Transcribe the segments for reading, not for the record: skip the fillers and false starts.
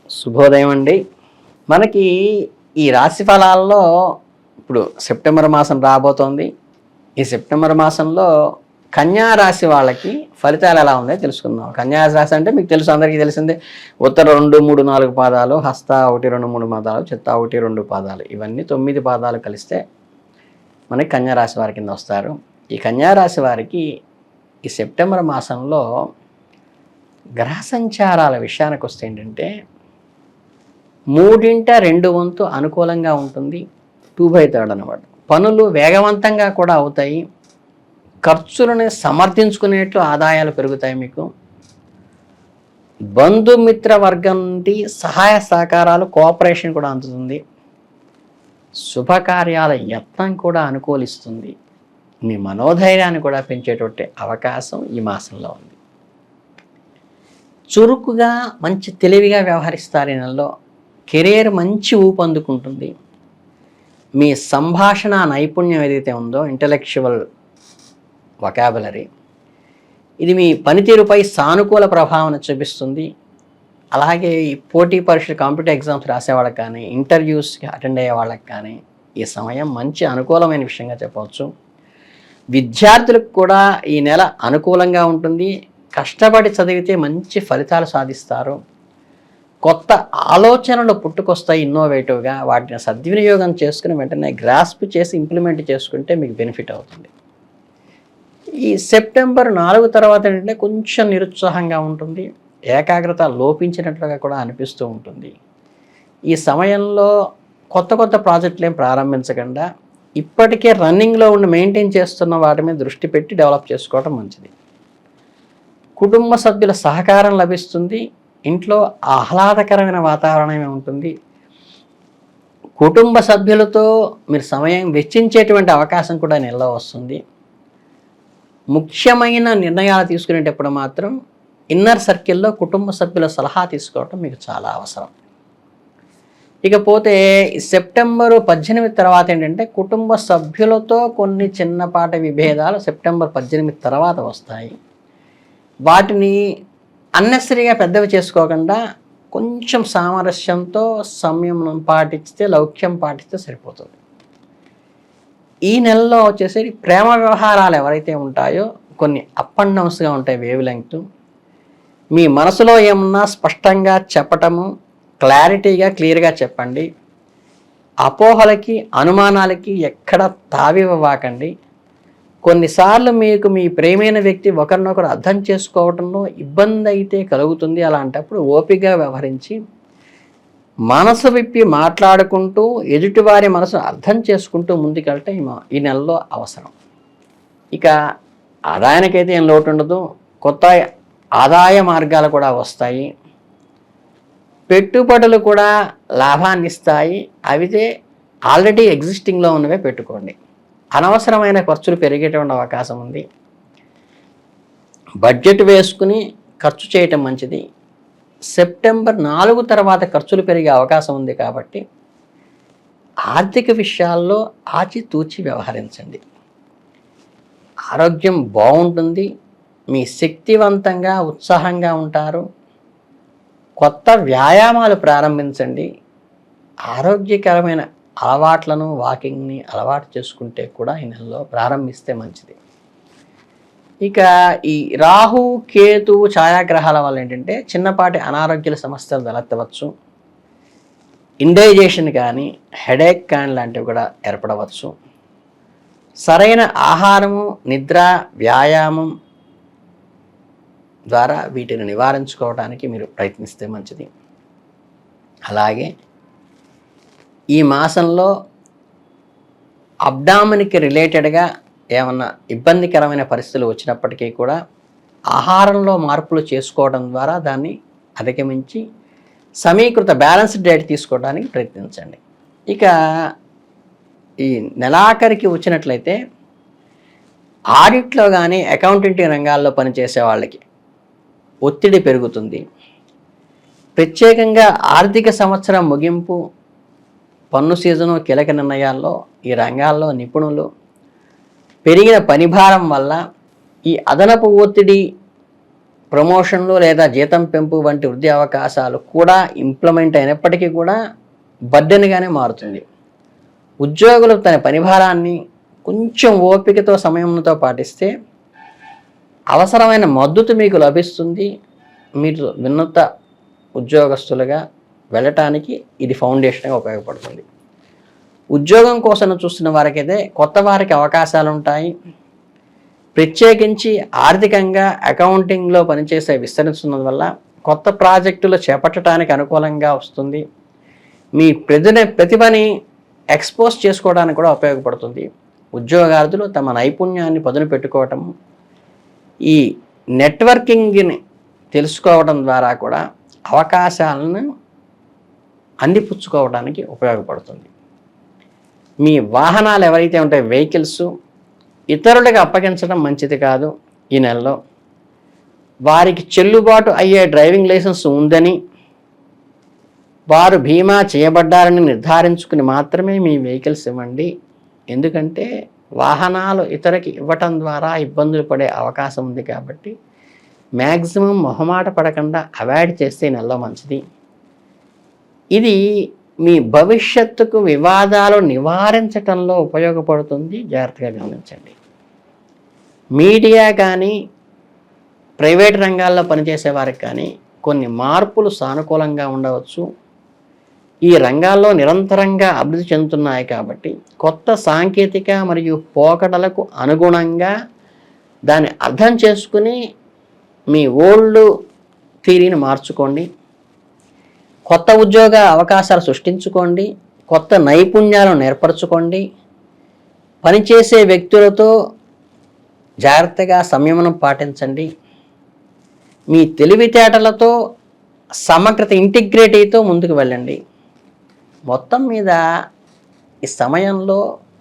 శుభోదయం అండి. మనకి ఈ రాశి ఫలాల్లో ఇప్పుడు సెప్టెంబర్ మాసం రాబోతోంది. ఈ సెప్టెంబర్ మాసంలో కన్యా రాశి వాళ్ళకి ఫలితాలు ఎలా ఉన్నాయో తెలుసుకుందాం. కన్యా రాశి అంటే మీకు తెలుసు, అందరికీ తెలిసిందే. ఉత్తర 2, 3, 4 పాదాలు, హస్త 1, 2, 3 పాదాలు, చిత్త 1, 2 పాదాలు, ఇవన్నీ 9 పాదాలు కలిస్తే మనకి కన్యా రాశి వారి కింద వస్తారు. ఈ కన్యా రాశి వారికి ఈ సెప్టెంబర్ మాసంలో గ్రహ సంచారాల విషయానికి వస్తే ఏంటంటే 3/2 అనుకూలంగా ఉంటుంది. 2/3 అనమాట. పనులు వేగవంతంగా కూడా అవుతాయి. ఖర్చులను సమర్థించుకునేట్లు ఆదాయాలు పెరుగుతాయి. మీకు బంధుమిత్ర వర్గం నుండి సహాయ సహకారాలు, కోఆపరేషన్ కూడా అందుతుంది. శుభకార్యాల యత్నం కూడా అనుకూలిస్తుంది. మీ మనోధైర్యాన్ని కూడా పెంచేటువంటి అవకాశం ఈ మాసంలో ఉంది. చురుకుగా మంచి తెలివిగా వ్యవహరిస్తారు. ఈ నెలలో కెరీర్ మంచి ఊపందుకుంటుంది. మీ సంభాషణ నైపుణ్యం ఏదైతే ఉందో, ఇంటలెక్చువల్ వొకాబులరీ, ఇది మీ పనితీరుపై సానుకూల ప్రభావం చూపిస్తుంది. అలాగే ఈ పోటీ పరీక్షలు, కాంపిటేటివ్ ఎగ్జామ్స్ రాసేవాళ్ళకి కానీ, ఇంటర్వ్యూస్కి అటెండ్ అయ్యే వాళ్ళకి కానీ ఈ సమయం మంచి అనుకూలమైన విషయంగా చెప్పవచ్చు. విద్యార్థులకు కూడా ఈ నెల అనుకూలంగా ఉంటుంది. కష్టపడి చదివితే మంచి ఫలితాలు సాధిస్తారు. కొత్త ఆలోచనలు పుట్టుకొస్తాయి ఇన్నోవేటివ్గా. వాటిని సద్వినియోగం చేసుకుని వెంటనే గ్రాస్ప్ చేసి ఇంప్లిమెంట్ చేసుకుంటే మీకు బెనిఫిట్ అవుతుంది. ఈ సెప్టెంబర్ 4 తర్వాత ఏంటంటే కొంచెం నిరుత్సాహంగా ఉంటుంది. ఏకాగ్రత లోపించినట్లుగా కూడా అనిపిస్తూ ఉంటుంది. ఈ సమయంలో కొత్త ప్రాజెక్టులు ఏం ప్రారంభించకుండా ఇప్పటికే రన్నింగ్లో ఉండి మెయింటైన్ చేస్తున్న వాటి మీద దృష్టి పెట్టి డెవలప్ చేసుకోవడం మంచిది. కుటుంబ సభ్యుల సహకారం లభిస్తుంది. ఇంట్లో ఆహ్లాదకరమైన వాతావరణమే ఉంటుంది. కుటుంబ సభ్యులతో మీరు సమయం వెచ్చించేటువంటి అవకాశం కూడా నెలలో వస్తుంది. ముఖ్యమైన నిర్ణయాలు తీసుకునేటప్పుడు మాత్రం ఇన్నర్ సర్కిల్లో కుటుంబ సభ్యుల సలహా తీసుకోవటం మీకు చాలా అవసరం. ఇకపోతే సెప్టెంబరు 18 తర్వాత ఏంటంటే కుటుంబ సభ్యులతో కొన్ని చిన్నపాటి విభేదాలు సెప్టెంబర్ 18 తర్వాత వస్తాయి. వాటిని అన్నెసరీగా పెద్దవి చేసుకోకుండా కొంచెం సామరస్యంతో సంయమనం పాటిస్తే, లౌక్యం పాటిస్తే సరిపోతుంది. ఈ నెలలో వచ్చేసి ప్రేమ వ్యవహారాలు ఎవరైతే ఉంటాయో కొన్ని అప్ అండ్ డౌన్స్గా ఉంటాయి. Wave length. మీ మనసులో ఏమన్నా స్పష్టంగా చెప్పటము, క్లారిటీగా క్లియర్గా చెప్పండి. అపోహలకి, అనుమానాలకి ఎక్కడ తావివ్వకండి. కొన్నిసార్లు మీకు మీ ప్రేమైన వ్యక్తి ఒకరినొకరు అర్థం చేసుకోవడంలో ఇబ్బంది అయితే కలుగుతుంది. అలాంటప్పుడు ఓపికగా వ్యవహరించి మనసు విప్పి మాట్లాడుకుంటూ ఎదుటివారి మనసును అర్థం చేసుకుంటూ ముందుకెళ్తే ఈ నెలలో అవసరం. ఇక ఆదాయానికైతే ఏం లోటు ఉండదు. కొత్త ఆదాయ మార్గాలు కూడా వస్తాయి. పెట్టుబడులు కూడా లాభాన్ని ఇస్తాయి. అవితే ఆల్రెడీ ఎగ్జిస్టింగ్లో ఉన్నవే పెట్టుకోండి. అనవసరమైన ఖర్చులు పెరిగేటువంటి అవకాశం ఉంది. బడ్జెట్ వేసుకుని ఖర్చు చేయటం మంచిది. సెప్టెంబర్ 4 తర్వాత ఖర్చులు పెరిగే అవకాశం ఉంది కాబట్టి ఆర్థిక విషయాల్లో ఆచితూచి వ్యవహరించండి. ఆరోగ్యం బాగుంటుంది. మీ శక్తివంతంగా, ఉత్సాహంగా ఉంటారు. కొత్త వ్యాయామాలు ప్రారంభించండి. ఆరోగ్యకరమైన అలవాట్లను, వాకింగ్ని అలవాటు చేసుకుంటే కూడా ఈ నెలలో ప్రారంభిస్తే మంచిది. ఇక ఈ రాహు, కేతు ఛాయాగ్రహాల వల్ల ఏంటంటే చిన్నపాటి అనారోగ్యాల సమస్యలు తలెత్తవచ్చు. ఇండైజేషన్ కానీ, హెడేక్ కానీ లాంటివి కూడా ఏర్పడవచ్చు. సరైన ఆహారము, నిద్ర, వ్యాయామం ద్వారా వీటిని నివారించుకోవడానికి మీరు ప్రయత్నిస్తే మంచిది. అలాగే ఈ మాసంలో అబ్డామిన్కి రిలేటెడ్గా ఏమన్నా ఇబ్బందికరమైన పరిస్థితులు వచ్చినప్పటికీ కూడా ఆహారంలో మార్పులు చేసుకోవడం ద్వారా దాన్ని అధిగమించి సమీకృత బ్యాలెన్స్డ్ డైట్ తీసుకోవడానికి ప్రయత్నించండి. ఇక ఈ నెలాఖరికి వచ్చినట్లయితే ఆడిట్లో కానీ, అకౌంటెంట్ రంగాల్లో పనిచేసే వాళ్ళకి ఒత్తిడి పెరుగుతుంది. ప్రత్యేకంగా ఆర్థిక సంవత్సరం ముగింపు, పన్ను సీజను, కీలక నిర్ణయాల్లో ఈ రంగాల్లో నిపుణులు పెరిగిన పనిభారం వల్ల ఈ అదనపు ఒత్తిడి ప్రమోషన్లు లేదా జీతం పెంపు వంటి వృద్ధి అవకాశాలు కూడా ఇంప్లిమెంట్ అయినప్పటికీ కూడా బర్డెన్గానే మారుతుంది. ఉద్యోగులు తన పనిభారాన్ని కొంచెం ఓపికతో సమయంతో పాటిస్తే అవసరమైన మద్దతు మీకు లభిస్తుంది. మీరు ఉన్నత ఉద్యోగస్తులుగా వెళ్ళటానికి ఇది ఫౌండేషన్గా ఉపయోగపడుతుంది. ఉద్యోగం కోసం చూస్తున్న వారికైతే కొత్త వారికి అవకాశాలు ఉంటాయి. ప్రత్యేకించి ఆర్థికంగా అకౌంటింగ్లో పనిచేసే విస్తరిస్తున్నందు వల్ల కొత్త ప్రాజెక్టులు చేపట్టడానికి అనుకూలంగా వస్తుంది. మీ ప్రతిభని ఎక్స్పోజ్ చేసుకోవడానికి కూడా ఉపయోగపడుతుంది. ఉద్యోగార్థులు తమ నైపుణ్యాన్ని పదును పెట్టుకోవటం, ఈ నెట్వర్కింగ్ని తెలుసుకోవడం ద్వారా కూడా అవకాశాలను అందిపుచ్చుకోవడానికి ఉపయోగపడుతుంది. మీ వాహనాలు ఎవరైతే ఉంటాయో వెహికల్స్ ఇతరులకు అప్పగించడం మంచిది కాదు. ఈ నెలలో వారికి చెల్లుబాటు అయ్యే డ్రైవింగ్ లైసెన్స్ ఉందని, వారు బీమా చేయబడ్డారని నిర్ధారించుకుని మాత్రమే మీ వెహికల్స్ ఇవ్వండి. ఎందుకంటే వాహనాలు ఇతరులకి ఇవ్వటం ద్వారా ఇబ్బందులు పడే అవకాశం ఉంది కాబట్టి మ్యాక్సిమం మొహమాట పడకుండా అవాయిడ్ చేస్తే నెలలో మంచిది. ఇది మీ భవిష్యత్తుకు వివాదాలు నివారించటంలో ఉపయోగపడుతుంది. జాగ్రత్తగా గమనించండి. మీడియా కానీ ప్రైవేట్ రంగాల్లో పనిచేసే వారికి కానీ కొన్ని మార్పులు సానుకూలంగా ఉండవచ్చు. ఈ రంగాల్లో నిరంతరంగా అభివృద్ధి చెందుతున్నాయి కాబట్టి కొత్త సాంకేతిక మరియు పోకడలకు అనుగుణంగా దాన్ని అర్థం చేసుకుని మీ ఓల్డ్ థియరీని మార్చుకోండి. కొత్త ఉద్యోగ అవకాశాలు సృష్టించుకోండి. కొత్త నైపుణ్యాలను నేర్పరచుకోండి. పనిచేసే వ్యక్తులతో జాగ్రత్తగా సంయమనం పాటించండి. మీ తెలివితేటలతో సమగ్రత ఇంటిగ్రిటీతో ముందుకు వెళ్ళండి. మొత్తం మీద ఈ సమయంలో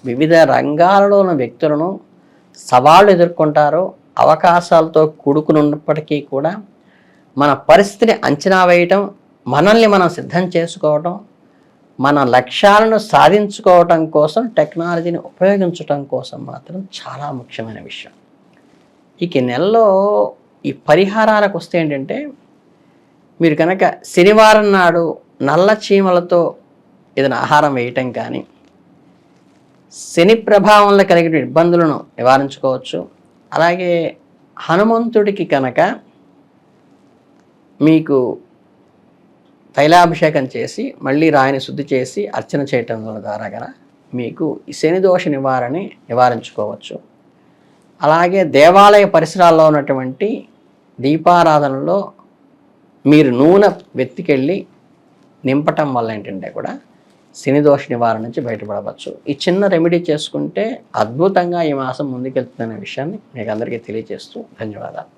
వివిధ రంగాలలో ఉన్న వ్యక్తులను సవాళ్ళు ఎదుర్కొంటారు. అవకాశాలతో కూడుకున్నప్పటికీ కూడా మన పరిస్థితిని అంచనా వేయటం, మనల్ని మనం సిద్ధం చేసుకోవటం, మన లక్ష్యాలను సాధించుకోవటం కోసం టెక్నాలజీని ఉపయోగించటం కోసం మాత్రం చాలా ముఖ్యమైన విషయం. ఇక నెలలో ఈ పరిహారాలకు వస్తే ఏంటంటే, మీరు కనుక శనివారం నాడు నల్ల చీమలతో ఏదైనా ఆహారం వేయటం కానీ శని ప్రభావంలో కలిగిన ఇబ్బందులను నివారించుకోవచ్చు. అలాగే హనుమంతుడికి కనుక మీకు తైలాభిషేకం చేసి మళ్ళీ రాయిని శుద్ధి చేసి అర్చన చేయటం ద్వారా కనుక మీకు ఈ శని దోష నివారించుకోవచ్చు. అలాగే దేవాలయ పరిసరాల్లో ఉన్నటువంటి దీపారాధనలో మీరు నూనె వెతికెళ్ళి నింపటం వల్ల ఏంటంటే కూడా శని దోష నివారణ నుంచి బయటపడవచ్చు. ఈ చిన్న రెమెడీ చేసుకుంటే అద్భుతంగా ఈ మాసం ముందుకెళ్తుందనే విషయాన్ని మీకు అందరికీ తెలియజేస్తూ ధన్యవాదాలు.